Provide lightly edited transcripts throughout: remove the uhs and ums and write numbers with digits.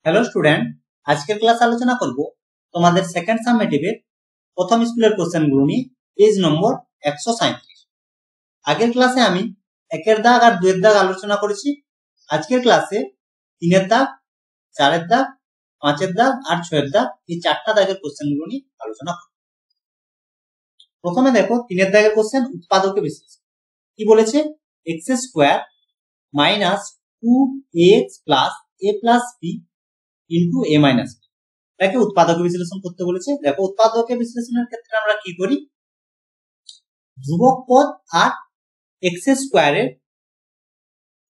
Hello student, আজকের class আলোচনা করব তোমাদের সেকেন্ড সামেটিভের প্রথম স্কুলের কোশ্চেনগুলো নিয়ে, পেজ নম্বর 137। আগের ক্লাসে আমি একের দাগ আর দুয়ের দাগ আলোচনা করেছি। আজকের ক্লাসে 3-এর দাগ, 4-এর দাগ, 5-এর দাগ আর 6-এর দাগ, এই 4টা দাগের কোশ্চেনগুলো নিয়ে আলোচনা করব। প্রথমে দেখো 3-এর দাগের কোশ্চেন, উৎপাদকে বিশ্লেষণ। কি বলেছে? x square minus 2ax plus a plus b into a minus b, এটাকে উৎপাদকে বিশ্লেষণ করতে বলেছে। দেখো উৎপাদকে বিশ্লেষণের ক্ষেত্রে আমরা কি করি, ধ্রুবক পদ আর এক্স স্কোয়ারের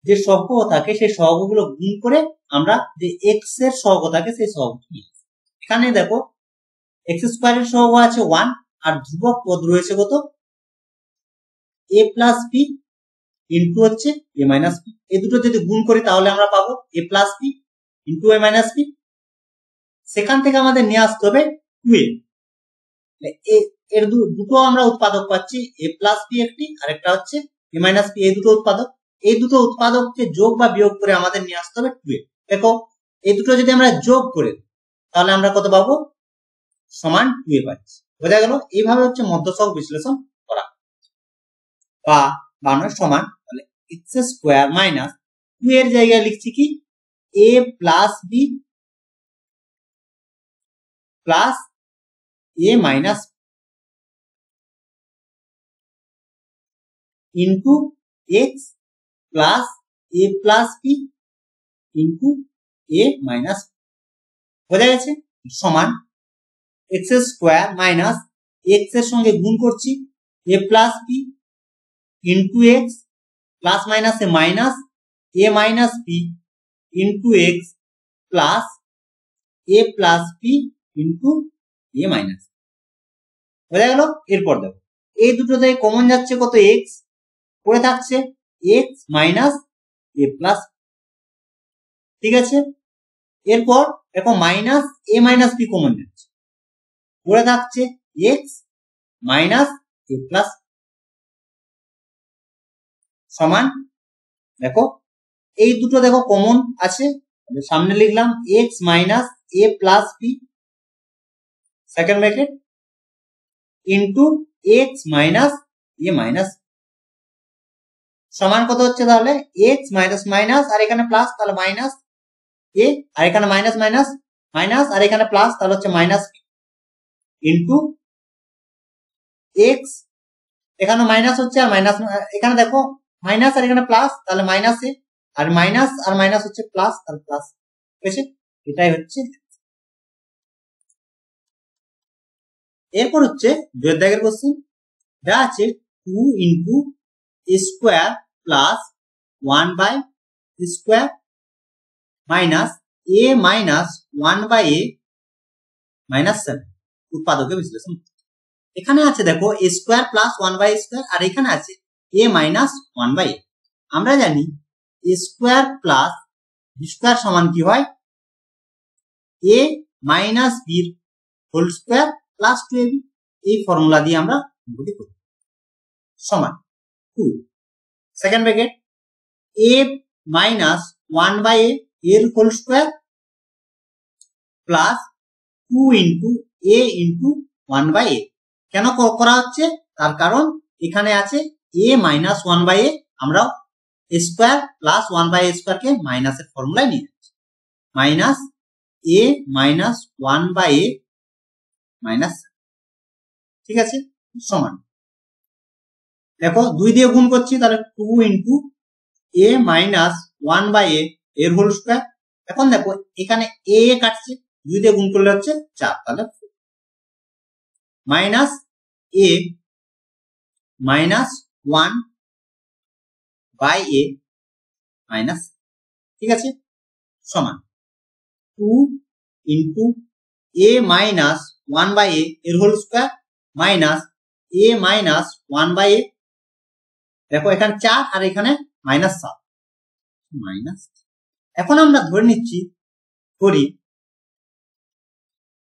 যে সহগ থাকে সেই সহগগুলো গুণ করে আমরা যে এক্স এর সহগ থাকে সেই সহগ নিই। এখানে দেখো এক্স স্কোয়ারের সহগ আছে 1 আর ধ্রুবক পদ রয়েছে কত, a প্লাস বি ইন্টু হচ্ছে a মাইনাস বি। এই দুটো যদি গুণ করি তাহলে আমরা পাবো a plus b into a minus b. সেখান থেকে আমাদের নিয়ে আসতে হবে 2a, এর দুটো আমরা উৎপাদক পাচ্ছি, a প্লাস বি একটি আর একটা হচ্ছে a মাইনাস বি। এই দুটো উৎপাদক, এই দুটো উৎপাদককে যোগ বা বিয়োগ করে আমাদের নিয়ে আসতে হবে 2a। দেখো এই দুটো যদি আমরা যোগ করে তাহলে আমরা কত পাবো, সমান 2a পাচ্ছি। বোঝা গেল? এইভাবে হচ্ছে মধ্যসহগ বিশ্লেষণ করা বা বানানোর সমান। তাহলে এক্স স্কোয়ার মাইনাস 2 এর জায়গায় লিখছি কি a plus b plus a minus into x plus a plus b into a minus. বোঝা গেছে? সমান এক্স স্কোয়ার মাইনাস এক্স এর সঙ্গে গুণ করছি a plus b into x plus minus a minus a minus b into x plus a plus b into a minus. বোঝা গেল? এরপর দেখো এই দুটো থেকে কমন যাচ্ছে কত, এক্স, পড়ে থাকছে এক্স মাইনাস a প্লাস। ঠিক আছে, এরপর দেখো minus a minus b common যাচ্ছে, পড়ে থাকছে এক্স মাইনাস a প্লাস সমান। দেখো এই দুটো দেখো কমন আছে, সামনে লিখলাম x minus a plus b second bracket into x minus a minus সমান কত হচ্ছে, তাহলে এক্স মাইনাস মাইনাস আর এখানে প্লাস, তাহলে মাইনাস a আর এখানে মাইনাস মাইনাস মাইনাস আর এখানে প্লাস, তাহলে হচ্ছে মাইনাস ইন্টু এক্স, এখানে মাইনাস হচ্ছে আর মাইনাস, এখানে দেখো মাইনাস আর এখানে প্লাস, তাহলে মাইনাস এ আর মাইনাস হচ্ছে প্লাস, তাহলে প্লাস। ঠিক আছে, এটাই হচ্ছে। এরপর হচ্ছে দুয়ের দাগের কোশ্চেন, যা আছে 2 into square plus 1 by square minus a minus 1 by a minus 7, উৎপাদকে বিশ্লেষণ। এখানে আছে দেখো a square plus 1 by square আর এখানে আছে a মাইনাস 1 বাই a। আমরা জানি a square plus b square সমান কি হয়, a minus b whole square plus 2ab। এই ফর্মুলা দিয়ে আমরা গুলি করি, সমান 2 সেকেন্ড ব্র্যাকেট a মাইনাস 1 বাই a এর whole square plus 2 into a into 1 by a। কেন করা হচ্ছে, তার কারণ এখানে আছে a মাইনাস 1 বাই a, আমরা স্কোয়ার প্লাস 1 বাই স্কোয়ার কে মাইনাসের ফর্মুলায় নিয়ে যাচ্ছি, minus a minus 1 by a minus. ঠিক আছে, সমান দেখো 2 দিয়ে গুণ করছি, তাহলে 2 into a minus 1 by a এর হোল স্কোয়ার। এখন দেখো এখানে a কাটছে, 2 দিয়ে গুণ করলে হচ্ছে 4, তাহলে minus a minus 1 by a minus. ঠিক আছে, সমান 2 into a minus 1 by a এর whole square minus a minus 1 by a। দেখো এখানে 4 আর এখানে মাইনাস 7 মাইনাস। এখন আমরা ধরে নিচ্ছি করি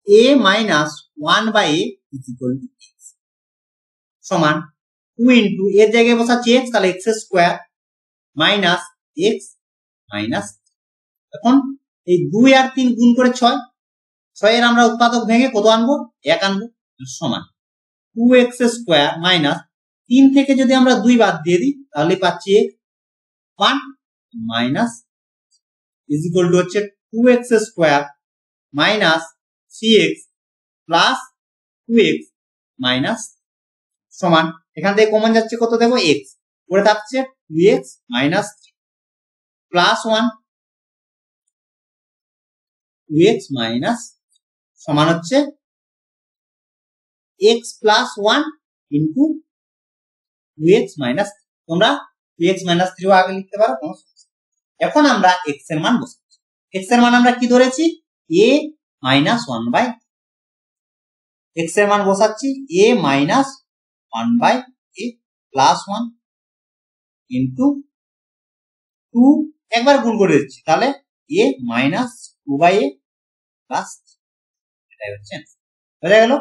a minus 1 by a is equal to x সমান 2 ইন্টু এর জায়গায় বসাচ্ছি x, তাহলে x square minus x minus. এখন এই 2 আর 3 গুণ করে 6, 6 এর আমরা উৎপাদক ভেঙে কত আনবো? 1 আনবো, সমান 2x স্কয়ার মাইনাস 3 থেকে যদি আমরা 2 বাদ দিয়ে দিই তাহলে পাচ্ছি 1 মাইনাস ইজ ইকুয়াল টু হচ্ছে 2x square minus 3x plus 2x minus সমান, এখান থেকে কমন যাচ্ছে কত দেবো? x, পরে থাকছে 2x minus plus 1 2x minus সমান হচ্ছে x plus 1 into 2x minus, তোমরা 2x মাইনাস 3 আগে লিখতে পারো, কোনো সমস্যা। এখন আমরা x এর মান বসাচ্ছি। x এর মান আমরা কি ধরেছি? a মাইনাস 1 বাই, x এর মান বসাচ্ছি a minus 1 by a plus 1 into 2, একবার গুণ করে দিচ্ছি তাহলে a minus 2 by a plus, এটাই হচ্ছে হয়ে গেল।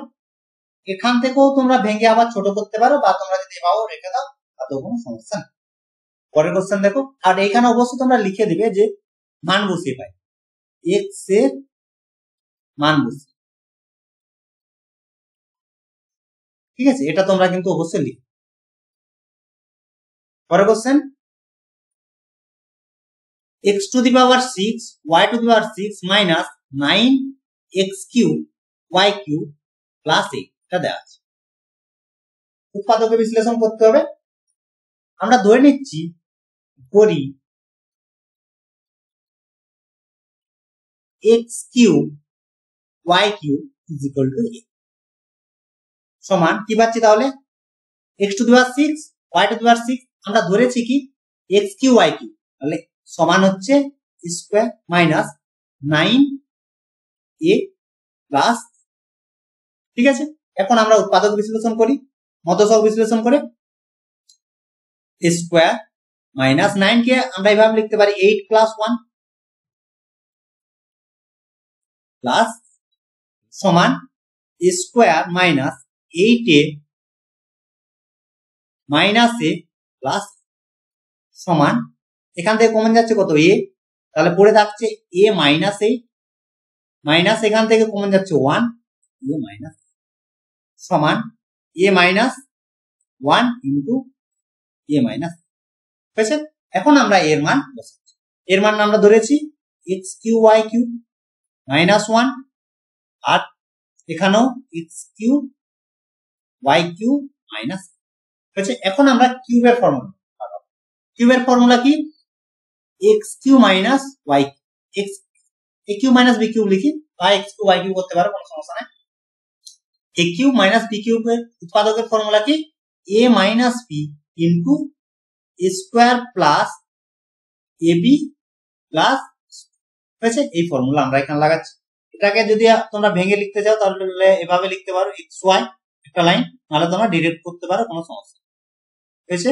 এখান থেকেও তোমরা ভেঙে আবার ছোট করতে পারো বা তোমরা যদি পাও রেখে দাও, তাতেও কোনো সমস্যা নেই। পরের কোশ্চেন দেখো, আর এখানে অবশ্যই তোমরা লিখে দিবে যে মান বসিয়ে পাই, x এর মান বসিয়ে, ঠিক আছে, এটা তোমরা কিন্তু অবশ্যই লিখবে। পরের question, x to the power 6 y to the power 6 minus 9x cube y cube plus 8 এটা দেওয়া আছে। উৎপাদকে বিশ্লেষণ করতে হবে। আমরা ধরে নিচ্ছি করি x cube y cube is equal to 8 সমান কি পাচ্ছি তাহলে? x to the power 6 y to the power 6, আমরা ধরেছি কি x কিউব y কিউব, তাহলে সমান হচ্ছে স্কয়ার মাইনাস 9a প্লাস, ঠিক আছে। এখন আমরা উৎপাদক বিশ্লেষণ করি, মধ্যসহগ বিশ্লেষণ করে স্কয়ার মাইনাস 9 কে আমরা এইভাবে লিখতে পারি 8 প্লাস 1 প্লাস সমান square minus 8a minus a plus সমান, এখান থেকে কমন যাচ্ছে কত? a, তাহলে পড়ে থাকছে a মাইনাস 8 মাইনাস এখান থেকে কমন যাচ্ছে 1 a মাইনাস সমান a minus 1 into a minus, ঠিক আছে। এখন আমরা এর মান বসাচ্ছি, এর মান আমরা ধরেছি x cube y cube minus 1 আর এখানেও x cube y cube minus, ঠিক আছে। এখন আমরা কিউবের ফর্মুলা, কিউবের ফর্মুলা কি? x cube minus y, x a cube minus b cube লিখি বা x কিউব y কিউব করতে পারো, কোনো সমস্যা নাই। a কিউব মাইনাস b কিউবের উৎপাদকের ফর্মুলা কি? a minus b into square plus ab plus, ঠিক আছে। এই ফর্মুলা আমরা এখানে লাগাচ্ছি। এটাকে যদি তোমরা ভেঙে লিখতে চাও তাহলে এভাবে লিখতে পারো xy একটা লাইন, নাহলে তোমরা ডিরেক্ট করতে পারো, কোনো সমস্যা, ঠিক আছে।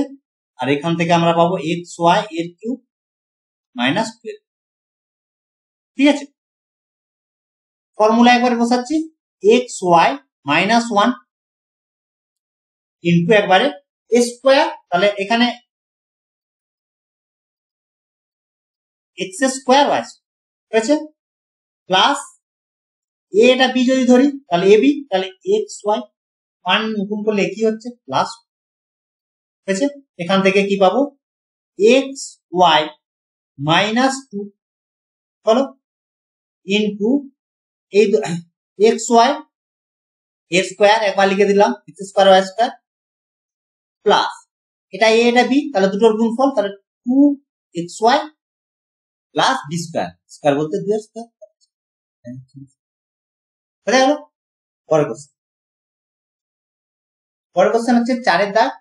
আর এখান থেকে আমরা পাবো xy এর কিউব মাইনাস 12, ঠিক আছে। ফর্মুলা একবারে বসাচ্ছি xy মাইনাস 1 ইন্টু একবারে স্কয়ার, তাহলে এখানে x স্কয়ার y, ঠিক আছে, প্লাস a এটা b যদি ধরি তাহলে ab, তাহলে xy 1 গুণ করলে কি হচ্ছে? প্লাস, ঠিক আছে। এখান থেকে কি পাবো? xy মাইনাস 2 হলো ইন্টু এই xy এর স্কয়ার একবার লিখে দিলাম x square y square plus এটা a এটা b, তাহলে দুটোর গুণফল, তাহলে 2xy plus b square, square বলতে 2 স্কয়ার, হয়ে গেল। পরের কোশ্চেন, পরের কোশ্চেন হচ্ছে 4 এর দাগ,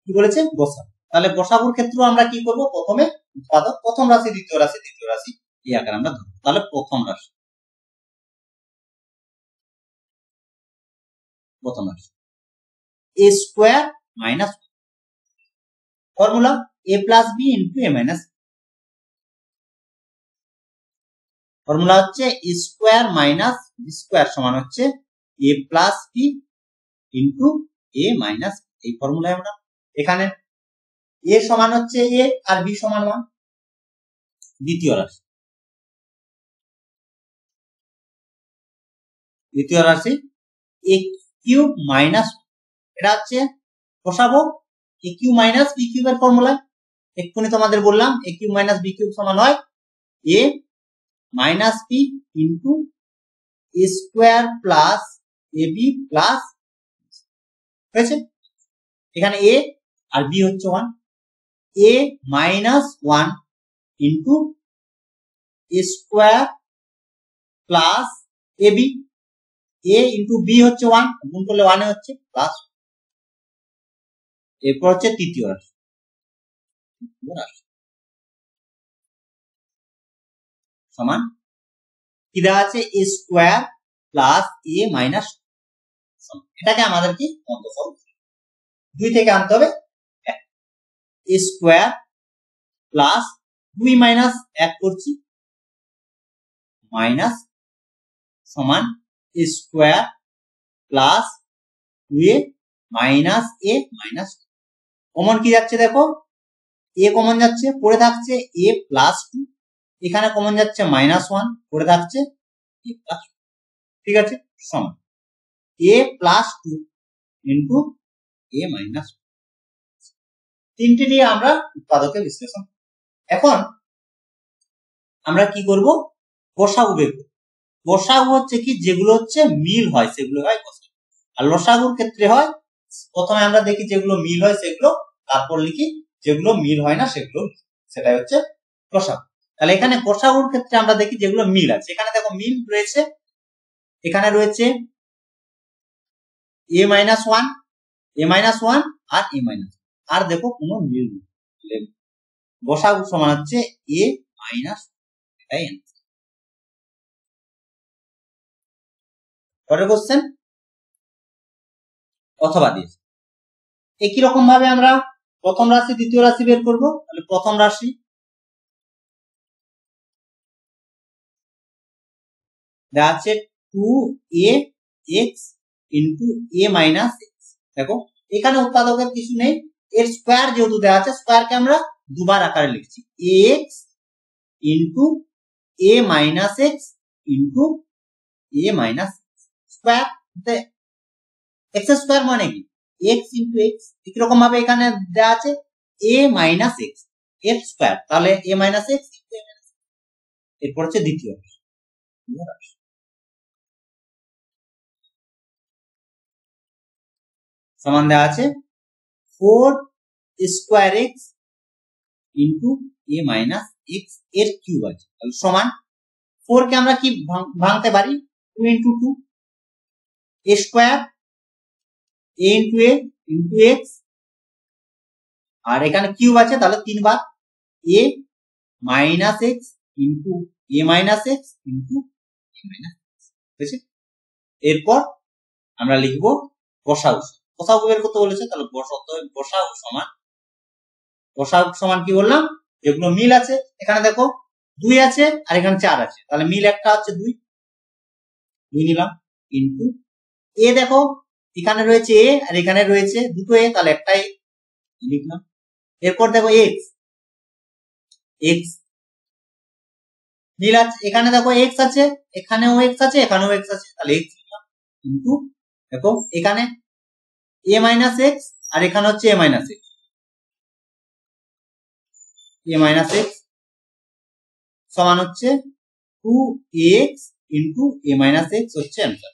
কি বলেছে? বসাবো। তাহলে বসাবোর ক্ষেত্রে আমরা কি করব? প্রথমে উৎপাদক, প্রথম রাশি দ্বিতীয় রাশি দ্বিতীয় রাশি এই আকারে আমরা ধরব। তাহলে প্রথম রাশি a square minus formula a plus b into a minus, formula হচ্ছে স্কয়ার মাইনাস বি স্কয়ার সমান হচ্ছে a plus b into a minus, এই ফর্মুলায় আমরা এখানে a সমান হচ্ছে a আর b সমান 1, দ্বিতীয় রাশি। দ্বিতীয় রাশি a কিউব মাইনাস, এটা হচ্ছে বসাবো a কিউব মাইনাস b কিউবের ফর্মুলা। এক্ষুনি তোমাদের বললাম a cube minus b cube সমান হয় a minus b into a square plus ab plus, হয়েছে। এখানে a আর b হচ্ছে 1, a minus 1 into a square plus ab, a into b হচ্ছে 1, গুণ করলে 1 হচ্ছে প্লাস। এরপর হচ্ছে তৃতীয় রাশি সমান কি দেওয়া আছে a square plus a minus, এটাকে আমাদেরকে অন্তঃফল 2 থেকে আনতে হবে। a স্কোয়ার প্লাস 2 মাইনাস 1 করছি মাইনাস সমান a square plus 2a minus a minus, common কি যাচ্ছে দেখো a কমন যাচ্ছে, পড়ে থাকছে a প্লাস 2, এখানে কমন যাচ্ছে মাইনাস 1, পড়ে থাকছে a প্লাস 2, ঠিক আছে, সমান a plus 2 into a minus 2। তিনটি নিয়ে আমরা উৎপাদকের বিশ্লেষণ। এখন আমরা কি করব, গসাগু বের করব। গসাগু হচ্ছে কি, যেগুলো হচ্ছে মিল হয় সেগুলো হয় গসাগু, আর লসাগুর ক্ষেত্রে হয় প্রথমে আমরা দেখি যেগুলো মিল হয় সেগুলো, তারপর লিখি যেগুলো মিল হয় না সেগুলো, সেটাই হচ্ছে লসাগু। তাহলে এখানে গসাগুর ক্ষেত্রে আমরা দেখি যেগুলো মিল আছে, এখানে দেখো মিল রয়েছে, এখানে রয়েছে a মাইনাস 1, a মাইনাস 1 আর a মাইনাস, আর দেখো কোনো মিল নেই, গসাগু সমান হচ্ছে a মাইনাস, এটাই অ্যান্সার। পরের কোশ্চেন অথবা দিয়েছে, একই রকম ভাবে আমরা প্রথম রাশি দ্বিতীয় রাশি বের করব। তাহলে প্রথম রাশি দেওয়া আছে 2ax into a minus x। দেখো এখানে উৎপাদকের কিছু নেই, এর স্কোয়ার যেহেতু দেওয়া আছে, স্কোয়ারকে আমরা দুবার আকারে লিখছি ax into a minus x into a minus square, x square মানে কি x ইন্টু x। একই রকম ভাবে এখানে দেওয়া আছে a মাইনাস x এর স্কোয়ার, তাহলে a মাইনাস x। এরপর হচ্ছে দ্বিতীয় সমান দেওয়া আছে 4 square x into a minus x এর কিউব আছে, তাহলে সমান 4 কে আমরা কি ভাঙতে পারি 2 into 2, a square a into a into x, আর এখানে কিউব আছে তাহলে 3 বার a minus x into a minus x into a minus x, বুঝেছি। এরপর আমরা লিখবো গসাগু, গসাগু বের করতে বলেছে, তাহলে গসাগু সমান, গসাগু সমান কি বললাম, যেগুলো মিল আছে, এখানে দেখো 2 আছে আর এখানে 4 আছে, তাহলে মিল একটা হচ্ছে 2 নিলাম ইন্টু a, দেখো এখানে রয়েছে a আর এখানে রয়েছে দুটো a, তাহলে একটাই লিখলাম। এরপর দেখো x, x মিল আছে, এখানে দেখো x আছে, এখানেও x আছে, এখানেও x আছে, তাহলে x লিখলাম ইন্টু দেখো এখানে a মাইনাস x আর এখানে হচ্ছে a minus x, a minus x সমান হচ্ছে 2ax into a minus x হচ্ছে অ্যান্সার।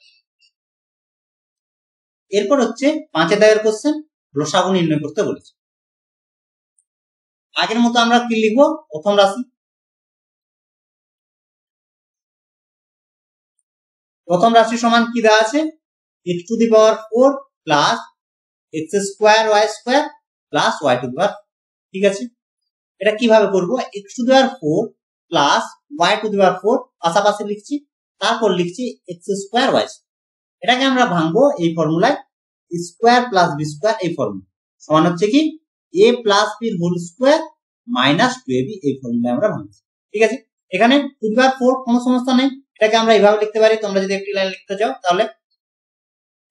এরপর হচ্ছে 5 দাগের কোশ্চেন, লসাগু নির্ণয় করতে বলেছে। আগের মতো আমরা কি লিখবো, প্রথম রাশি, প্রথম রাশি সমান কি দেওয়া আছে x to the power 4 plus x square y square plus y to the power, ঠিক আছে। এটা কিভাবে করব, x to the power 4 plus y to the power 4 পাশাপাশি লিখছি, তারপর লিখছি x স্কোয়ার y স্কোয়ার, এটাকে আমরা ভাঙবো এই ফর্মুলায়, স্কোয়ার প্লাস বি স্কোয়ার, এই ফর্মুলা সমান হচ্ছে কি a plus b whole square minus 2ab, এই ফর্মুলায় আমরা ভাঙছি, ঠিক আছে। এখানে টু দি পাওয়ার 4 কোনো সমস্যা নেই, এটাকে আমরা এইভাবে লিখতে পারি, তোমরা যদি একটি লাইন লিখতে চাও তাহলে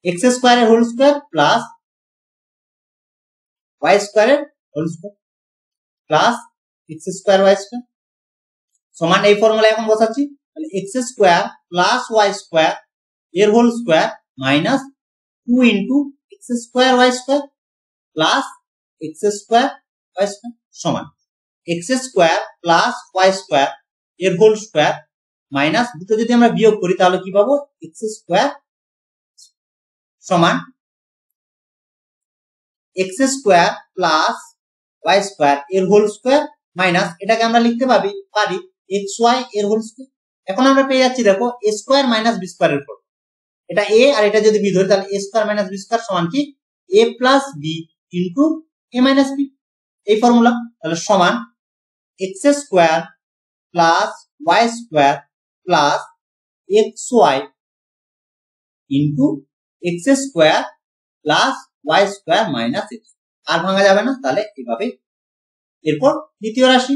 x স্কোয়ারের হোল স্কোয়ার প্লাস y স্কোয়ারের whole square plus x square y square সমান, এই ফর্মুলা এখন বসাচ্ছি, তাহলে x square plus y square এর whole square minus 2 into x square y square plus x square y square সমান x square plus y square এর whole square minus দুটো যদি আমরা বিয়োগ করি তাহলে কি পাবো এক্স স্কোয়ার সমান x square plus y square এর হোল স্কোয়ার মাইনাস এটাকে আমরা লিখতে পারি এক্স ওয়াই এর হোল স্কোয়ার। এখন আমরা পেয়ে যাচ্ছি দেখো a square minus b square এর ফর্ম, এটা এ আর এটা যদি বি ধরি তাহলে a square minus b square সমান কি a plus b into a minus b, এই ফর্মুলা। তাহলে সমান x square plus y square plus x y into x square plus y square minus x, আর ভাঙা যাবে না, তাহলে এভাবে। এরপর দ্বিতীয় রাশি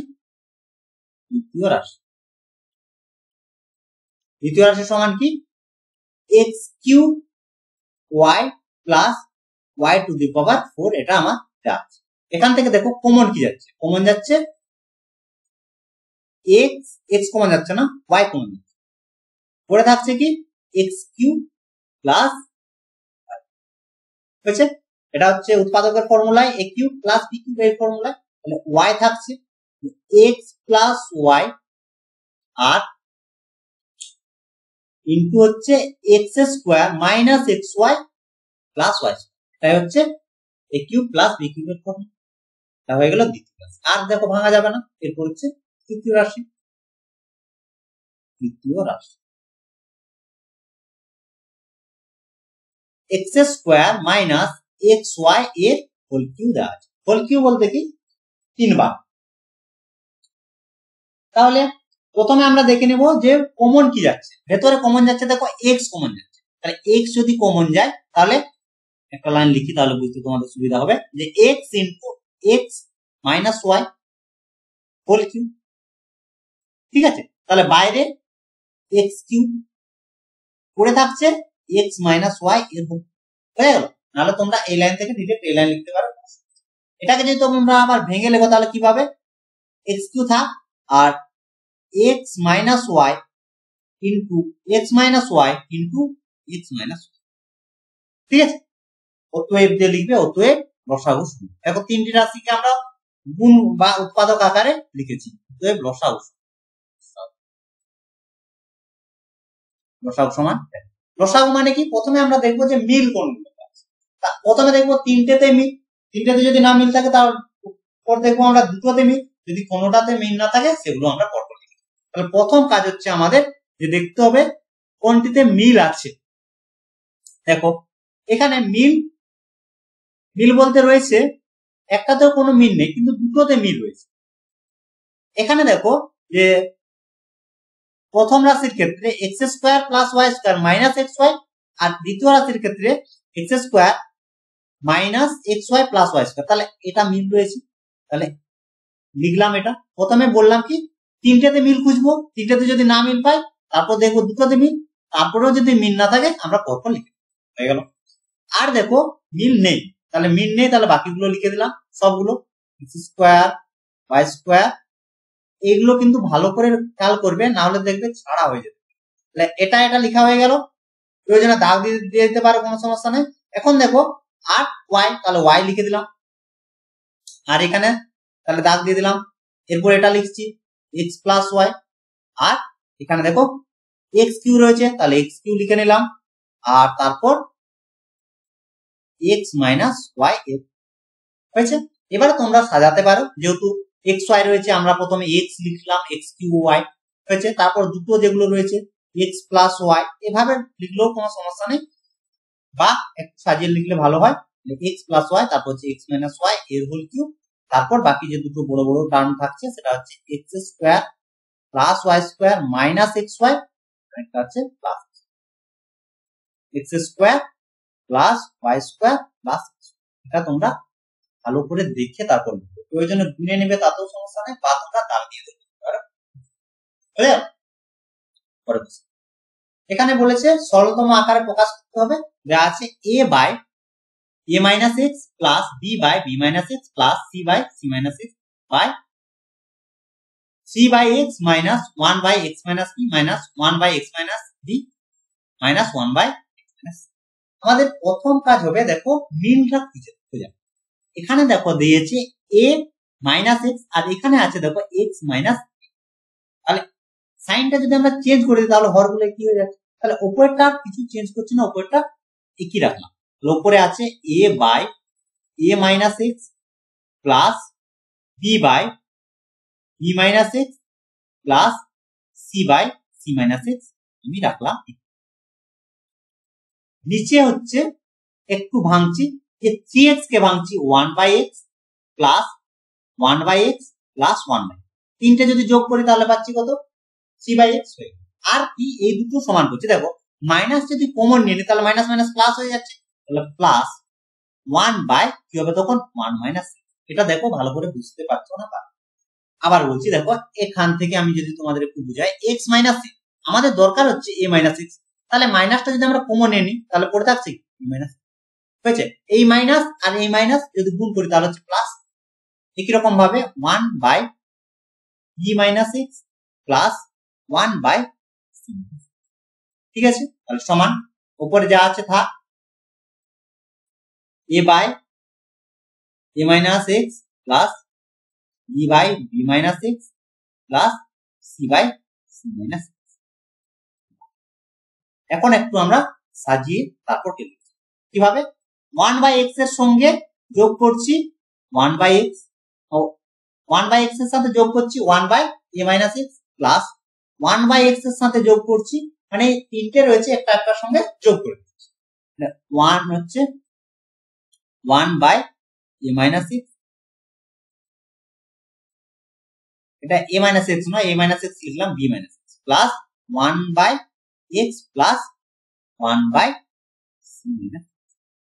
সমান কি x cube y plus y to the power 4, এটা আমার আছে। এখান থেকে দেখো কমন কি যাচ্ছে, কমন যাচ্ছে এক্স কমন যাচ্ছে না, ওয়াই কমন যাচ্ছে, পরে থাকছে কি এক্স কিউব প্লাস হয়েছে, এটা হচ্ছে উৎপাদকের ফর্মুলায় a cube plus b cube এর ফর্মুলায়, তাহলে ওয়াই থাকছে এক্স প্লাস ওয়াই আর ইন্টু হচ্ছে x square minus x y plus y square, তাই হচ্ছে এ কিউব প্লাস বি কিউবের ফর্মুলা। তা হয়ে গেল দ্বিতীয় রাশি, আর দেখো ভাঙা যাবে না। এরপর হচ্ছে তৃতীয় রাশি x square minus x y এর হোল কিউ দেওয়া আছে, হোল কিউ বলতে কি 3 বার। তাহলে প্রথমে আমরা দেখে নেব যে কমন কি যাচ্ছে, ভেতরে কমন যাচ্ছে দেখো এক্স কমন যাচ্ছে, তাহলে এক্স যদি কমন যায় তাহলে একটা লাইন লিখি, তাহলে বুঝতে তোমাদের সুবিধা হবে যে x into x minus y whole cube, ঠিক আছে। তাহলে বাইরে এক্স কিউ পড়ে থাকছে এক্স মাইনাস ওয়াই এর হোল, হয়ে গেল। নাহলে তোমরা এই লাইন থেকে ডিরেক্ট এই লাইন লিখতে পারো। এটাকে যদি তোমরা আবার ভেঙে লেখো তাহলে কি পাবে, এক্স কিউ থাক আর x minus y into x minus y into x minus, ঠিক আছে। অতএব দিয়ে লিখবে অতএব লসাগু শূন্য। দেখো তিনটি রাশিকে আমরা গুণ বা উৎপাদক আকারে লিখেছি, অতএব লসাগু সমান। লসাগু মানে কি, প্রথমে আমরা দেখবো যে মিল কোনগুলো, প্রথমে দেখবো তিনটেতে মিল, তিনটেতে যদি না মিল থাকে তারপর দেখবো আমরা দুটোতে মিল, যদি কোনোটাতে মিল না থাকে সেগুলো আমরা পরপর লিখি। তাহলে প্রথম কাজ হচ্ছে আমাদের যে দেখতে হবে কোনটিতে মিল আছে। দেখো এখানে মিল বলতে রয়েছে একটাতেও কোনো মিল নেই কিন্তু দুটোতে মিল রয়েছে। এখানে দেখো যে প্রথম রাশির ক্ষেত্রে x square plus y square minus x y, আর দ্বিতীয় রাশির ক্ষেত্রে x square minus x y plus y square, তাহলে এটা মিল রয়েছে, তাহলে লিখলাম এটা। প্রথমে বললাম কি তিনটেতে মিল খুঁজবো, তিনটেতে যদি না মিল পাই তারপর দেখবো দুটোতে মিল, তারপরেও যদি মিল না থাকে আমরা পরপর লিখে হয়ে গেল। আর দেখো মিল নেই, তাহলে মিল নেই, তাহলে বাকিগুলো লিখে দিলাম সবগুলো, এক্স স্কোয়ার ওয়াই স্কোয়ার, এগুলো কিন্তু ভালো করে খেয়াল করবে, না হলে দেখবে ছাড়া হয়ে যাবে। তাহলে এটা লেখা হয়ে গেল, প্রয়োজনে দাগ দিয়ে দিতে পারো, কোনো সমস্যা নেই। এখন দেখো আর ওয়াই, তাহলে ওয়াই লিখে দিলাম, আর এখানে তাহলে দাগ দিয়ে দিলাম। এরপর এটা লিখছি এক্স প্লাস ওয়াই, আর এখানে দেখো এক্স কিউ রয়েছে, তাহলে এক্স কিউ লিখে নিলাম, আর তারপর এক্স মাইনাস ওয়াই হয়েছে। এবারে তোমরা সাজাতে পারো, যেহেতু এক্স ওয়াই রয়েছে আমরা প্রথমে এক্স লিখলাম, এক্স কিউ ওয়াই হয়েছে, তারপর দুটো যেগুলো রয়েছে এক্স প্লাস ওয়াই, এভাবে লিখলেও কোনো সমস্যা নেই, বা একটু সাজিয়ে লিখলে ভালো হয়, এক্স প্লাস ওয়াই তারপর হচ্ছে এক্স মাইনাস ওয়াই এর হোল কিউব, তারপর বাকি যে দুটো বড় বড় টার্ম থাকছে সেটা হচ্ছে x square plus y square minus x y, এটা হচ্ছে plus x square plus y square plus, এটা তোমরা ভালো করে দেখে তারপর প্রয়োজনে গুনে নেবে, তাতেও সমস্যা নেই, বা তোমরা দাগ দিয়ে দেবে। এখানে বলেছে সরলতম আকারে প্রকাশ করতে হবে, যা আছে a by a minus x plus b by b minus x plus c by c minus x by c by x minus 1 by x minus b minus 1 by x minus b minus 1/x। আমাদের প্রথম কাজ হবে দেখো মিনটা খুঁজে। এখানে দেখো দিয়েছে a minus x আর এখানে আছে দেখো x মাইনাস। তাহলে সাইনটা যদি আমরা চেঞ্জ করে দিই তাহলে হরগুলো কি হয়ে যাচ্ছে, তাহলে উপরেরটা কিছু চেঞ্জ করছি না, উপরেরটা একই রাখলাম। উপরে আছে a by a minus x plus b by b minus x plus c by c minus x আমি রাখলাম। নিচে হচ্ছে একটু ভাঙছি, এই 3x কে ভাঙছি 1/x plus 1/x plus 1/x, তিনটে যদি যোগ করি তাহলে পাচ্ছি কত 3/x হয়ে। আর কি এই দুটো সমান করছি, দেখো মাইনাস যদি কমন নিয়ে নি তাহলে মাইনাস মাইনাস প্লাস হয়ে যাচ্ছে, তাহলে প্লাস 1 বাই কি হবে তখন 1 মাইনাস। এটা দেখো ভালো করে বুঝতে পারছো না? আবার বলছি দেখো এখান থেকে আমি যদি তোমাদের একটু বুঝাই x মাইনাস x, আমাদের দরকার হচ্ছে a মাইনাস x, তাহলে মাইনাসটা যদি আমরা কমন নিয়ে নিই তাহলে পড়ে থাকছে মাইনাস হয়েছে। এই মাইনাস আর এই মাইনাস যদি গুণ করি তাহলে হচ্ছে প্লাস। একই রকম ভাবে 1 by b minus x plus 1 by c, ঠিক আছে? তাহলে সমান উপরে যা আছে থাক, a by a minus x plus b by b minus x plus c by c minus x। এখন একটু আমরা সাজিয়ে তারপর লিখি কিভাবে। 1/x এর সঙ্গে যোগ করছি 1/x, ও 1/x এর সাথে যোগ করছি 1/a minus x plus 1/x এর সাথে যোগ করছি, মানে তিনটে রয়েছে একটা একটার সঙ্গে যোগ করে দিচ্ছি। 1 হচ্ছে 1/a মাইনাস x, এটা a মাইনাস x নয়, a মাইনাস x লিখলাম b minus x plus 1/x plus 1/c minus.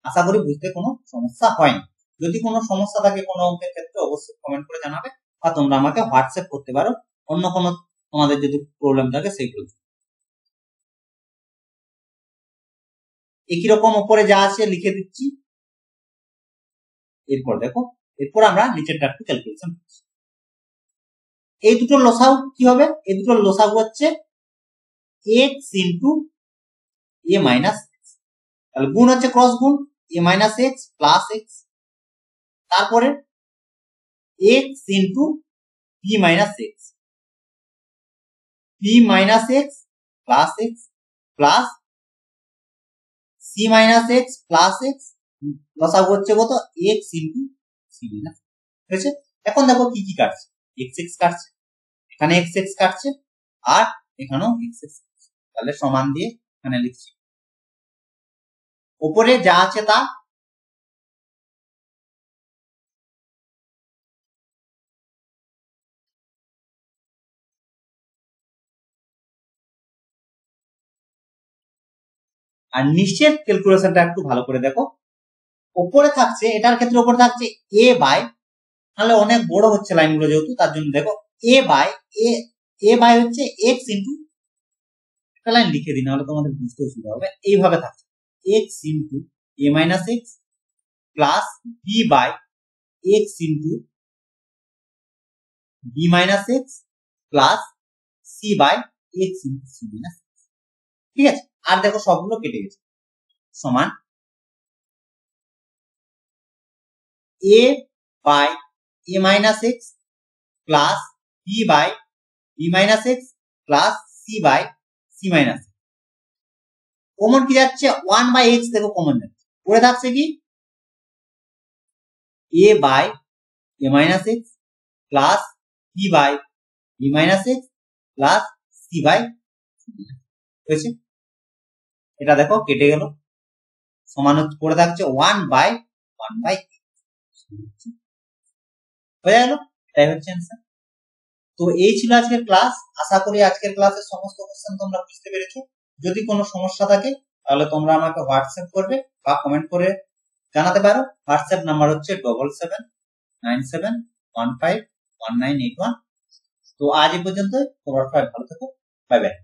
আশা করি বুঝতে কোনো সমস্যা হয়নি। যদি কোনো সমস্যা থাকে কোনো অঙ্কের ক্ষেত্রে অবশ্যই কমেন্ট করে জানাবে, বা তোমরা আমাকে হোয়াটসঅ্যাপ করতে পারো অন্য কোনো তোমাদের যদি প্রবলেম থাকে সেইগুলো। একই রকম উপরে যা আছে লিখে দিচ্ছি। এরপর দেখো, এরপর আমরা নিচেরটা একটু ক্যালকুলেশন করছি। এই দুটো লসাগু কি হবে, এই দুটো লসাগু হচ্ছে x into a minus x, তাহলে গুণ হচ্ছে ক্রস গুণ a minus x plus x, তারপরে x into b minus x, b minus x plus x plus c minus x plus x, লসাগু হচ্ছে কত x ইন্টু c মাইনাস হয়েছে। এখন দেখো কি কি কাটছে, x x কাটছে, এখানে x x কাটছে আর এখানেও x x, তাহলে সমান দিয়ে এখানে লিখছি। উপরে যা আছে তা আর নিচের ক্যালকুলেশনটা একটু ভালো করে দেখো। উপরে থাকছে, এটার ক্ষেত্রে উপরে থাকছে a বাই, তাহলে অনেক বড় হচ্ছে লাইনগুলো যেহেতু, তার জন্য দেখো a বাই হচ্ছে x ইন্টু, একটা লাইন লিখে দিই নাহলে তোমাদের বুঝতে অসুবিধা হবে। এইভাবে থাকছে x into a minus x plus b by x into b minus x plus c by x into c minus x, ঠিক আছে? আর দেখো সবগুলো কেটে গেছে, সমান a by a minus x plus b by b minus x plus c by c minus. Common কি যাচ্ছে 1/x, দেখো কমন যাচ্ছে, পড়ে থাকছে কি a by a minus x plus b by b minus x plus c by হয়েছে। এটা দেখো কেটে গেল, সমান পড়ে থাকছে 1/1/x হয়ে গেল। এটাই হচ্ছে অ্যান্সার। তো এই ছিল আজকের ক্লাস। আশা করি আজকের ক্লাসের সমস্ত কোশ্চেন তোমরা বুঝতে পেরেছো। যদি কোনো সমস্যা থাকে তাহলে তোমরা আমাকে হোয়াটসঅ্যাপ করবে বা কমেন্ট করে জানাতে পারো। হোয়াটসঅ্যাপ নাম্বার হচ্ছে 7797151981। তো আজ এই পর্যন্ত, তোমরা সবাই ভালো থেকো, বাই বাই।